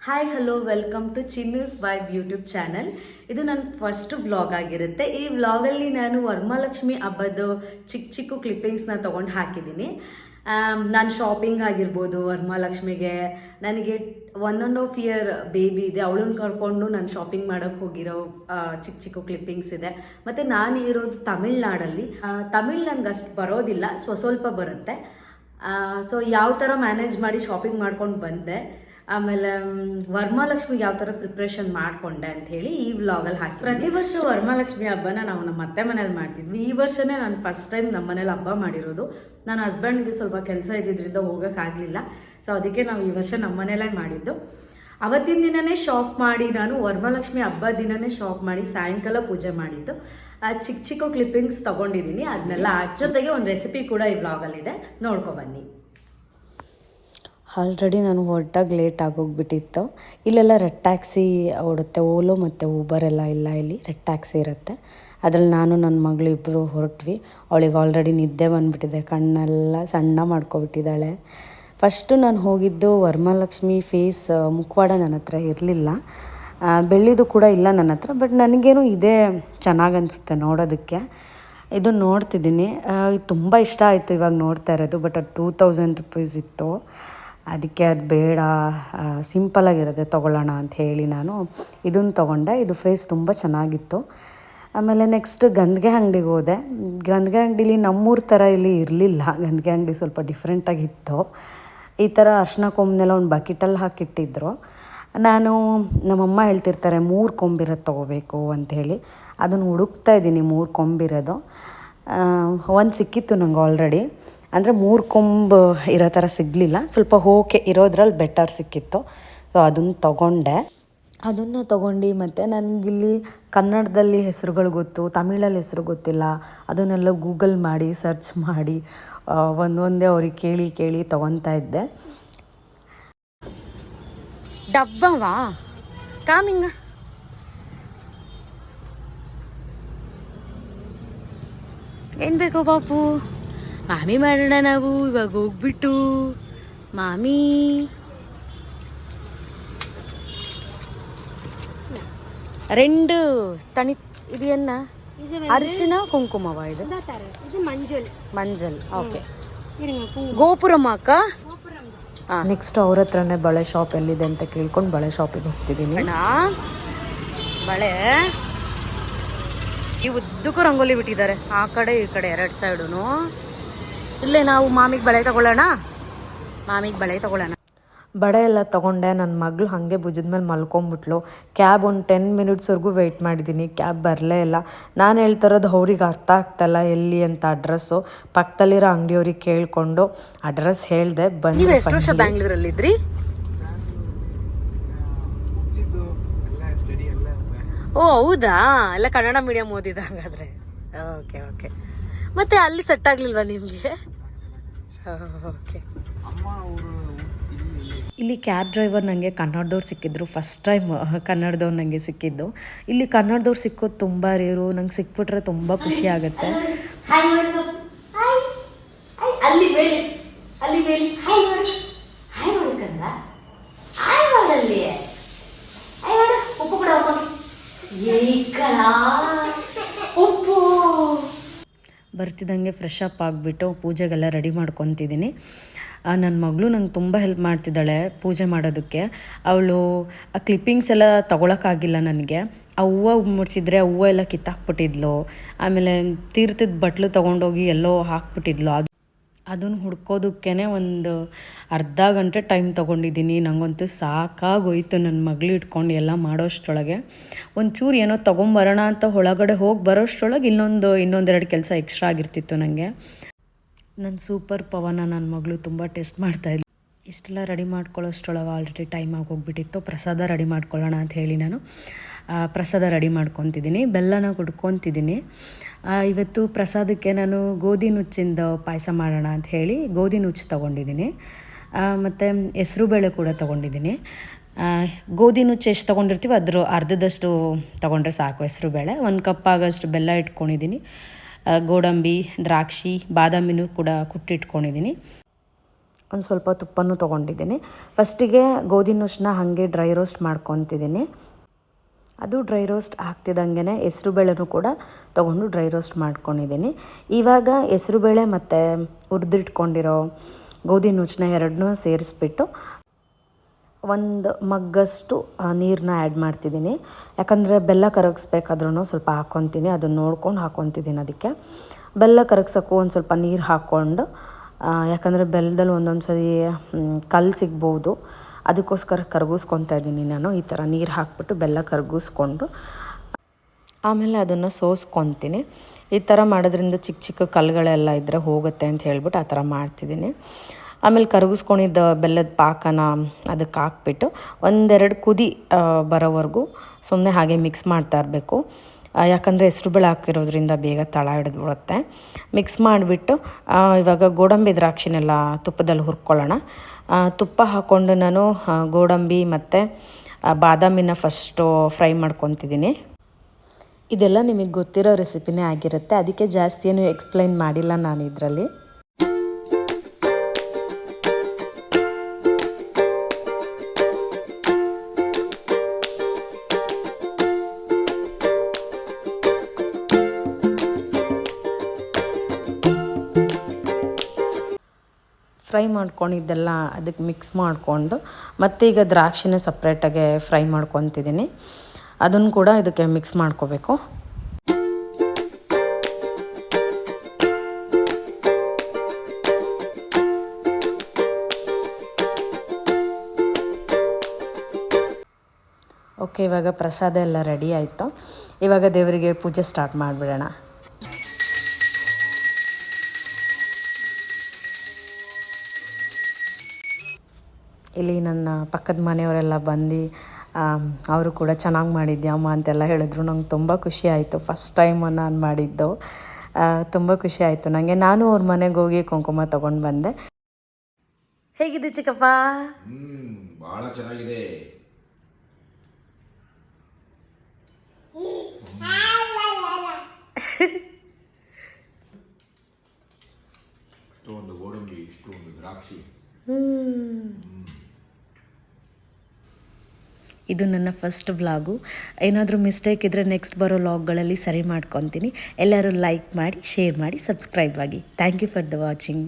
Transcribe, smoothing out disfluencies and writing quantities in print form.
Hi hello welcome to Chinnu's vibe YouTube channel. ಇದು ನನ್ನ first vlog ಆಗಿರುತ್ತೆ. ಈ ವ್ಲಾಗಲ್ಲಿ ನಾನು ವರಮಹಾಲಕ್ಷ್ಮಿ ಹಬ್ಬದ ಚಿಕ್ಕ ಚಿಕ್ಕ ಕ್ಲಿಪ್ಪಿಂಗ್ಸ್ನ ತೊಗೊಂಡು ಹಾಕಿದ್ದೀನಿ. ನಾನು ಶಾಪಿಂಗ್ ಆಗಿರ್ಬೋದು, ವರಮಹಾಲಕ್ಷ್ಮಿಗೆ ನನಗೆ 1.5 ಇಯರ್ ಬೇಬಿ ಇದೆ, ಅವಳನ್ನ ಕರ್ಕೊಂಡು ನಾನು ಶಾಪಿಂಗ್ ಮಾಡೋಕ್ಕೆ ಹೋಗಿರೋ ಚಿಕ್ಕ ಚಿಕ್ಕ ಕ್ಲಿಪ್ಪಿಂಗ್ಸ್ ಇದೆ. ಮತ್ತು ನಾನು ಇರೋದು ತಮಿಳ್ನಾಡಲ್ಲಿ. ತಮಿಳ್ ನನಗೆ ಅಷ್ಟು ಬರೋದಿಲ್ಲ, ಸ್ವಲ್ಪ ಬರುತ್ತೆ. ಸೊ ಯಾವ ಥರ ಮ್ಯಾನೇಜ್ ಮಾಡಿ ಶಾಪಿಂಗ್ ಮಾಡ್ಕೊಂಡು ಬಂದೆ, ಆಮೇಲೆ ವರಮಹಾಲಕ್ಷ್ಮಿಗೆ ಯಾವ ಥರ ಪ್ರಿಪ್ರೇಷನ್ ಮಾಡಿಕೊಂಡೆ ಅಂತ ಹೇಳಿ ಈ ವ್ಲಾಗಲ್ಲಿ ಹಾಕಿ. ಪ್ರತಿ ವರ್ಷ ವರಮಹಾಲಕ್ಷ್ಮಿ ಹಬ್ಬನ ನಾವು ನಮ್ಮ ಅತ್ತೆ ಮನೇಲಿ ಮಾಡ್ತಿದ್ವಿ. ಈ ವರ್ಷನೇ ನಾನು ಫಸ್ಟ್ ಟೈಮ್ ನಮ್ಮ ಮನೇಲಿ ಹಬ್ಬ ಮಾಡಿರೋದು. ನನ್ನ ಹಸ್ಬೆಂಡ್ಗೆ ಸ್ವಲ್ಪ ಕೆಲಸ ಇದ್ದಿದ್ದರಿಂದ ಹೋಗೋಕ್ಕಾಗಲಿಲ್ಲ. ಸೊ ಅದಕ್ಕೆ ನಾವು ಈ ವರ್ಷ ನಮ್ಮ ಮನೇಲೇ ಮಾಡಿದ್ದು. ಅವತ್ತಿನ ದಿನವೇ ಶಾಪ್ ಮಾಡಿ, ನಾನು ವರಮಹಾಲಕ್ಷ್ಮಿ ಹಬ್ಬದ ದಿನವೇ ಶಾಪ್ ಮಾಡಿ ಸಾಯಂಕಾಲ ಪೂಜೆ ಮಾಡಿದ್ದು. ಚಿಕ್ಕ ಚಿಕ್ಕ ಕ್ಲಿಪ್ಪಿಂಗ್ಸ್ ತೊಗೊಂಡಿದ್ದೀನಿ, ಅದನ್ನೆಲ್ಲ ಜೊತೆಗೆ ಒಂದು ರೆಸಿಪಿ ಕೂಡ ಈ ವ್ಲಾಗಲ್ಲಿದೆ, ನೋಡ್ಕೊಬನ್ನಿ. ಆಲ್ರೆಡಿ ನಾನು ಹೊರಟಾಗ ಲೇಟ್ ಆಗೋಗ್ಬಿಟ್ಟಿತ್ತು. ಇಲ್ಲೆಲ್ಲ ರೆಡ್ ಟ್ಯಾಕ್ಸಿ ಓಡುತ್ತೆ, ಓಲೋ ಮತ್ತು ಊಬರ್ ಎಲ್ಲ ಇಲ್ಲ, ಇಲ್ಲಿ ರೆಡ್ ಟ್ಯಾಕ್ಸಿ ಇರುತ್ತೆ. ಅದ್ರಲ್ಲಿ ನಾನು ನನ್ನ ಮಗಳು ಇಬ್ಬರು ಹೊರಟ್ವಿ. ಅವಳಿಗೆ ಆಲ್ರೆಡಿ ನಿದ್ದೆ ಬಂದುಬಿಟ್ಟಿದೆ, ಕಣ್ಣೆಲ್ಲ ಸಣ್ಣ ಮಾಡ್ಕೊಬಿಟ್ಟಿದ್ದಾಳೆ. ಫಸ್ಟು ನಾನು ಹೋಗಿದ್ದು ವರಮಹಾಲಕ್ಷ್ಮಿ ಫೇಸ್ ಮುಖವಾಡ ನನ್ನ ಹತ್ರ ಇರಲಿಲ್ಲ, ಬೆಳ್ಳಿದು ಕೂಡ ಇಲ್ಲ ನನ್ನ ಹತ್ರ. ಬಟ್ ನನಗೇನು ಇದೇ ಚೆನ್ನಾಗಿ ಅನಿಸುತ್ತೆ ನೋಡೋದಕ್ಕೆ. ಇದು ನೋಡ್ತಿದ್ದೀನಿ, ಇದು ತುಂಬ ಇಷ್ಟ ಆಯಿತು ಇವಾಗ ನೋಡ್ತಾ ಇರೋದು. ಬಟ್ ಅದು 2000 ರೂಪೀಸ್ ಇತ್ತು. ಅದಕ್ಕೆ ಅದು ಬೇಡ, ಸಿಂಪಲಾಗಿರೋದೆ ತೊಗೊಳ್ಳೋಣ ಅಂತ ಹೇಳಿ ನಾನು ಇದನ್ನು ತೊಗೊಂಡೆ. ಇದು ಫೇಸ್ ತುಂಬ ಚೆನ್ನಾಗಿತ್ತು. ಆಮೇಲೆ ನೆಕ್ಸ್ಟ್ ಗಂಧಿಗೆ ಅಂಗಡಿಗೆ ಹೋದೆ. ಗಂಧಿಗೆ ಅಂಗಡಿಲಿ ನಮ್ಮೂರ ಥರ ಇಲ್ಲಿ ಇರಲಿಲ್ಲ, ಗಂಧಿಗೆ ಅಂಗಡಿ ಸ್ವಲ್ಪ ಡಿಫ್ರೆಂಟಾಗಿತ್ತು. ಈ ಥರ ಅರ್ಶಿನ ಕೊಂಬನ್ನೆಲ್ಲ ಒಂದು ಬಕೆಟಲ್ಲಿ ಹಾಕಿಟ್ಟಿದ್ರು. ನಾನು ನಮ್ಮಮ್ಮ ಹೇಳ್ತಿರ್ತಾರೆ 3 ಕೊಂಬಿರೋದು ತೊಗೋಬೇಕು ಅಂಥೇಳಿ. ಅದನ್ನು ಹುಡುಕ್ತಾ ಇದ್ದೀನಿ, 3 ಕೊಂಬಿರೋದು. ಒಂದು ಸಿಕ್ಕಿತ್ತು ನಂಗೆ ಆಲ್ರೆಡಿ, ಅಂದರೆ 3 ಕೊಂಬು ಇರೋ ಥರ ಸಿಗಲಿಲ್ಲ, ಸ್ವಲ್ಪ ಓಕೆ ಇರೋದ್ರಲ್ಲಿ ಬೆಟರ್ ಸಿಕ್ಕಿತ್ತು. ಸೊ ಅದನ್ನು ತೊಗೊಂಡೆ. ಅದನ್ನು ತೊಗೊಂಡು ಮತ್ತು ನನಗಿಲ್ಲಿ ಕನ್ನಡದಲ್ಲಿ ಹೆಸರುಗಳು ಗೊತ್ತು, ತಮಿಳಲ್ಲಿ ಹೆಸರು ಗೊತ್ತಿಲ್ಲ. ಅದನ್ನೆಲ್ಲ ಗೂಗಲ್ ಮಾಡಿ ಸರ್ಚ್ ಮಾಡಿ ಒಂದೊಂದೇ ಅವ್ರಿಗೆ ಕೇಳಿ ಕೇಳಿ ತೊಗೊತಾ ಇದ್ದೆ. ಡಬ್ಬವಾ ಕಾಮಿಂಗ ಏನು ಬೇಕು ಬಾಪು? ಮಾಮಿ ಮಾಡೋಣ ನಾವು ಇವಾಗ ಹೋಗ್ಬಿಟ್ಟು. ಮಾಮಿ ರೆಂಡು ತಣಿ ಇದೆಯನ್ನ ಅರಿಶಿನ ಕುಂಕುಮವ ಇದು ಮಂಜಲ್. ಓಕೆ, ಗೋಪುರಮ್ಮ ಅಕ್ಕ. ನೆಕ್ಸ್ಟ್ ಅವ್ರ ಹತ್ರನೇ ಬಳೆ ಶಾಪ್ ಎಲ್ಲಿದೆ ಅಂತ ಕೇಳ್ಕೊಂಡು ಬಳೆ ಶಾಪಿಗೆ ಹೋಗ್ತಿದ್ದೀನಿ. ಬಳೆ ಈ ಉದ್ದಕ್ಕೂ ರಂಗೋಲಿ ಬಿಟ್ಟಿದ್ದಾರೆ, ಆ ಕಡೆ ಈ ಕಡೆ 2 ಸೈಡು. ಇಲ್ಲೇ ನಾವು ಮಾಮಿಗೆ ಬಳೆ ತಗೊಳ್ಳೋಣ. ಬಳೆ ಎಲ್ಲ ತೊಗೊಂಡೆ. ನನ್ನ ಮಗಳು ಹಾಗೆ ಭುಜದ ಮೇಲೆ ಮಲ್ಕೊಂಬಿಟ್ಲು. ಕ್ಯಾಬ್ ಒಂದು 10 ಮಿನಿಟ್ಸ್ವರೆಗೂ ವೆಯ್ಟ್ ಮಾಡಿದ್ದೀನಿ, ಕ್ಯಾಬ್ ಬರಲೇ ಇಲ್ಲ. ನಾನು ಹೇಳ್ತಿರೋದು ಅವ್ರಿಗೆ ಅರ್ಥ ಆಗ್ತಾಯಿಲ್ಲ ಎಲ್ಲಿ ಅಂತ ಅಡ್ರೆಸ್ಸು. ಪಕ್ಕದಲ್ಲಿರೋ ಅಂಗಡಿಯವ್ರಿಗೆ ಕೇಳಿಕೊಂಡು ಅಡ್ರೆಸ್ ಹೇಳಿದೆ. ಬಂದು ನೀವು ಎಷ್ಟು ವರ್ಷ ಬ್ಯಾಂಗ್ಳೂರಲ್ಲಿದ್ರಿ? ಓ ಹೌದಾ, ಎಲ್ಲ ಕನ್ನಡ ಮೀಡಿಯಮ್ ಓದಿದ ಹಾಗಾದರೆ. Okay okay. ಮತ್ತೆ ಅಲ್ಲಿ ಸೆಟ್ ಆಗಲಿಲ್ವಾ ನಿಮಗೆ? ಓಕೆ. ಇಲ್ಲಿ ಕ್ಯಾಬ್ ಡ್ರೈವರ್ ನನಗೆ ಕನ್ನಡದವ್ರು ಸಿಕ್ಕಿದ್ರು. ಫಸ್ಟ್ ಟೈಮ್ ಕನ್ನಡದವ್ರು ನನಗೆ ಸಿಕ್ಕಿದ್ದು. ಇಲ್ಲಿ ಕನ್ನಡದವ್ರು ಸಿಕ್ಕೋದು ತುಂಬ ರೇರು. ನಂಗೆ ಸಿಕ್ಬಿಟ್ರೆ ತುಂಬ ಖುಷಿ ಆಗುತ್ತೆ. ಬರ್ತಿದ್ದಂಗೆ ಫ್ರೆಶ್ ಅಪ್ ಆಗಿಬಿಟ್ಟು ಪೂಜೆಗೆಲ್ಲ ರೆಡಿ ಮಾಡ್ಕೊತಿದ್ದೀನಿ. ನನ್ನ ಮಗಳು ನಂಗೆ ತುಂಬ ಹೆಲ್ಪ್ ಮಾಡ್ತಿದ್ದಾಳೆ ಪೂಜೆ ಮಾಡೋದಕ್ಕೆ. ಅವಳು ಆ ಕ್ಲಿಪ್ಪಿಂಗ್ಸ್ ಎಲ್ಲ ತೊಗೊಳಕ್ಕಾಗಿಲ್ಲ ನನಗೆ. ಆ ಹೂವು ಮುಡಿಸಿದ್ರೆ ಆ ಹೂವು ಎಲ್ಲ ಕಿತ್ತಾಕ್ಬಿಟ್ಟಿದ್ಲು. ಆಮೇಲೆ ತೀರ್ಥದ ಬಟ್ಲು ತೊಗೊಂಡೋಗಿ ಎಲ್ಲೋ ಹಾಕ್ಬಿಟ್ಟಿದ್ಲು. ಅದನ್ನು ಹುಡ್ಕೋದಕ್ಕೇ ಒಂದು ಅರ್ಧ ಗಂಟೆ ಟೈಮ್ ತೊಗೊಂಡಿದ್ದೀನಿ. ನನಗಂತೂ ಸಾಕಾಗೋಯ್ತು ನನ್ನ ಮಗಳು ಇಟ್ಕೊಂಡು ಎಲ್ಲ ಮಾಡೋಷ್ಟರೊಳಗೆ. ಒಂಚೂರು ಏನೋ ತೊಗೊಂಬರೋಣ ಅಂತ ಒಳಗಡೆ ಹೋಗಿ ಬರೋಷ್ಟರೊಳಗೆ ಇನ್ನೊಂದೆರಡು ಕೆಲಸ ಎಕ್ಸ್ಟ್ರಾ ಆಗಿರ್ತಿತ್ತು ನನಗೆ. ನನ್ನ ಸೂಪರ್ ಪವನ ನನ್ನ ಮಗಳು ತುಂಬ ಟೆಸ್ಟ್ ಮಾಡ್ತಾಯಿದ್ಲು. ಇಷ್ಟೆಲ್ಲ ರೆಡಿ ಮಾಡ್ಕೊಳ್ಳೋಷ್ಟರೊಳಗೆ ಆಲ್ರೆಡಿ ಟೈಮ್ ಆಗೋಗ್ಬಿಟ್ಟಿತ್ತು. ಪ್ರಸಾದ ರೆಡಿ ಮಾಡ್ಕೊಳ್ಳೋಣ ಅಂತ ಹೇಳಿ ನಾನು ಪ್ರಸಾದ ರೆಡಿ ಮಾಡ್ಕೊತಿದ್ದೀನಿ. ಬೆಲ್ಲನ ಕುಡ್ಕೊತಿದ್ದೀನಿ. ಇವತ್ತು ಪ್ರಸಾದಕ್ಕೆ ನಾನು ಗೋಧಿ ನುಚ್ಚಿಂದ ಪಾಯಸ ಮಾಡೋಣ ಅಂತ ಹೇಳಿ ಗೋಧಿ ನುಚ್ಚು ತೊಗೊಂಡಿದ್ದೀನಿ. ಮತ್ತು ಹೆಸ್ರುಬೇಳೆ ಕೂಡ ತೊಗೊಂಡಿದ್ದೀನಿ. ಗೋಧಿ ನುಚ್ಚು ಎಷ್ಟು ತೊಗೊಂಡಿರ್ತೀವಿ ಅದ್ರ ಅರ್ಧದಷ್ಟು ತೊಗೊಂಡ್ರೆ ಸಾಕು. ಹೆಸ್ರುಬೇಳೆ 1 ಕಪ್ ಆಗೋಷ್ಟು ಬೆಲ್ಲ ಇಟ್ಕೊಂಡಿದ್ದೀನಿ. ಗೋಡಂಬಿ, ದ್ರಾಕ್ಷಿ, ಬಾದಾಮಿನೂ ಕೂಡ ಕುಟ್ಟಿಟ್ಕೊಂಡಿದ್ದೀನಿ. ಒಂದು ಸ್ವಲ್ಪ ತುಪ್ಪನೂ ತೊಗೊಂಡಿದ್ದೀನಿ. ಫಸ್ಟಿಗೆ ಗೋಧಿ ನುಚ್ಚನ್ನ ಹಾಗೆ ಡ್ರೈ ರೋಸ್ಟ್ ಮಾಡ್ಕೊತಿದ್ದೀನಿ. ಅದು ಡ್ರೈ ರೋಸ್ಟ್ ಆಗ್ತಿದ್ದಂಗೆ ಹೆಸ್ರುಬೇಳೆನೂ ಕೂಡ ತೊಗೊಂಡು ಡ್ರೈ ರೋಸ್ಟ್ ಮಾಡ್ಕೊಂಡಿದ್ದೀನಿ. ಇವಾಗ ಹೆಸ್ರುಬೇಳೆ ಮತ್ತು ಹುರಿದಿಟ್ಕೊಂಡಿರೋ ಗೋಧಿ ನುಚ್ಚನ್ನ ಎರಡನ್ನೂ ಸೇರಿಸ್ಬಿಟ್ಟು ಒಂದು ಮಗ್ಗಷ್ಟು ನೀರನ್ನ ಆ್ಯಡ್ ಮಾಡ್ತಿದ್ದೀನಿ. ಯಾಕಂದರೆ ಬೆಲ್ಲ ಕರಗಿಸ್ಬೇಕಾದ್ರೂ ಸ್ವಲ್ಪ ಹಾಕ್ಕೊತೀನಿ, ಅದನ್ನು ನೋಡ್ಕೊಂಡು ಹಾಕ್ಕೊತಿದ್ದೀನಿ. ಅದಕ್ಕೆ ಬೆಲ್ಲ ಕರಗ್ಸೋಕ್ಕೂ ಒಂದು ಸ್ವಲ್ಪ ನೀರು ಹಾಕ್ಕೊಂಡು, ಯಾಕಂದರೆ ಬೆಲ್ಲದಲ್ಲಿ ಒಂದೊಂದು ಸರಿ ಕಲ್ಲು ಸಿಗ್ಬೋದು, ಅದಕ್ಕೋಸ್ಕರ ಕರಗಿಸ್ಕೊತಾ ಇದ್ದೀನಿ ನಾನು. ಈ ಥರ ನೀರು ಹಾಕ್ಬಿಟ್ಟು ಬೆಲ್ಲ ಕರಗಿಸ್ಕೊಂಡು ಆಮೇಲೆ ಅದನ್ನು ಸೋಸ್ಕೊತೀನಿ. ಈ ಥರ ಮಾಡೋದ್ರಿಂದ ಚಿಕ್ಕ ಚಿಕ್ಕ ಕಲ್ಲುಗಳೆಲ್ಲ ಇದ್ದರೆ ಹೋಗುತ್ತೆ ಅಂತ ಹೇಳ್ಬಿಟ್ಟು ಆ ಥರ ಮಾಡ್ತಿದ್ದೀನಿ. ಆಮೇಲೆ ಕರಗಿಸ್ಕೊಂಡಿದ್ದ ಬೆಲ್ಲದ ಪಾಕನ ಅದಕ್ಕೆ ಹಾಕ್ಬಿಟ್ಟು ಒಂದೆರಡು ಕುದಿ ಬರೋವರೆಗೂ ಸುಮ್ಮನೆ ಹಾಗೆ ಮಿಕ್ಸ್ ಮಾಡ್ತಾ ಇರಬೇಕು. ಯಾಕಂದರೆ ಹೆಸ್ರುಬೇಳೆ ಹಾಕಿರೋದ್ರಿಂದ ಬೇಗ ತಳ ಹಿಡಿದ್ಬಿಡುತ್ತೆ. ಮಿಕ್ಸ್ ಮಾಡಿಬಿಟ್ಟು ಇವಾಗ ಗೋಡಂಬಿ ದ್ರಾಕ್ಷಿನೆಲ್ಲ ತುಪ್ಪದಲ್ಲಿ ಹುರ್ಕೊಳ್ಳೋಣ. ತುಪ್ಪ ಹಾಕ್ಕೊಂಡು ನಾನು ಗೋಡಂಬಿ ಮತ್ತು ಬಾದಾಮಿನ ಫಸ್ಟು ಫ್ರೈ ಮಾಡ್ಕೊತಿದ್ದೀನಿ. ಇದೆಲ್ಲ ನಿಮಗೆ ಗೊತ್ತಿರೋ ರೆಸಿಪಿನೇ ಆಗಿರುತ್ತೆ, ಅದಕ್ಕೆ ಜಾಸ್ತಿ ಏನು ಎಕ್ಸ್ಪ್ಲೈನ್ ಮಾಡಿಲ್ಲ ನಾನು ಇದರಲ್ಲಿ. ಫ್ರೈ ಮಾಡ್ಕೊಂಡಿದ್ದೆಲ್ಲ ಅದಕ್ಕೆ ಮಿಕ್ಸ್ ಮಾಡಿಕೊಂಡು ಮತ್ತು ಈಗ ದ್ರಾಕ್ಷಿನ ಸಪ್ರೇಟಾಗೆ ಫ್ರೈ ಮಾಡ್ಕೊತಿದ್ದೀನಿ. ಅದನ್ನು ಕೂಡ ಇದಕ್ಕೆ ಮಿಕ್ಸ್ ಮಾಡ್ಕೋಬೇಕು. ಓಕೆ, ಇವಾಗ ಪ್ರಸಾದ ಎಲ್ಲ ರೆಡಿ ಆಯಿತು. ಇವಾಗ ದೇವರಿಗೆ ಪೂಜೆ ಸ್ಟಾರ್ಟ್ ಮಾಡಿಬಿಡೋಣ. ಇಲ್ಲಿ ನನ್ನ ಪಕ್ಕದ ಮನೆಯವರೆಲ್ಲ ಬಂದು ಅವರು ಕೂಡ ಚೆನ್ನಾಗಿ ಮಾಡಿದ್ದೆ ಅಮ್ಮ ಅಂತೆಲ್ಲ ಹೇಳಿದ್ರು. ನಂಗೆ ತುಂಬ ಖುಷಿ ಆಯಿತು. ಫಸ್ಟ್ ಟೈಮ್ ನಾನು ಮಾಡಿದ್ದು, ತುಂಬ ಖುಷಿ ಆಯಿತು ನನಗೆ. ನಾನು ಅವ್ರ ಮನೆಗೆ ಹೋಗಿ ಕುಂಕುಮ ತೊಗೊಂಡು ಬಂದೆ. ಹೇಗಿದೆ ಚಿಕ್ಕಪ್ಪ? ಭಾಳ ಚೆನ್ನಾಗಿದೆ. ಇಷ್ಟೊಂದು ಗೋಡಂಬಿ, ಇಷ್ಟೊಂದು ದ್ರಾಕ್ಷಿ. ಇದು ನನ್ನ ಫಸ್ಟ್ ವ್ಲಾಗು. ಏನಾದರೂ ಮಿಸ್ಟೇಕ್ ಇದ್ದರೆ ನೆಕ್ಸ್ಟ್ ಬರೋ ವ್ಲಾಗ್ಗಳಲ್ಲಿ ಸರಿ ಮಾಡ್ಕೊತೀನಿ. ಎಲ್ಲರೂ ಲೈಕ್ ಮಾಡಿ, ಶೇರ್ ಮಾಡಿ, ಸಬ್ಸ್ಕ್ರೈಬ್ ಆಗಿ. Thank you for the watching.